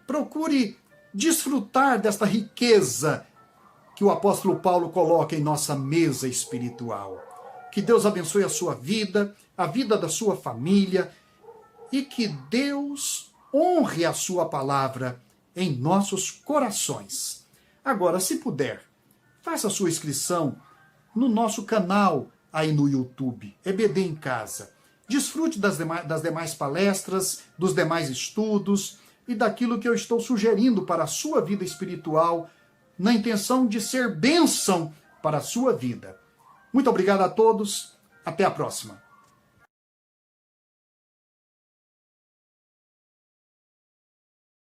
Procure desfrutar desta riqueza que o apóstolo Paulo coloca em nossa mesa espiritual. Que Deus abençoe a sua vida, a vida da sua família, e que Deus honre a sua palavra em nossos corações. Agora, se puder, faça a sua inscrição no nosso canal aí no YouTube, EBD em Casa. Desfrute das demais palestras, dos demais estudos e daquilo que eu estou sugerindo para a sua vida espiritual, na intenção de ser bênção para a sua vida. Muito obrigado a todos, até a próxima.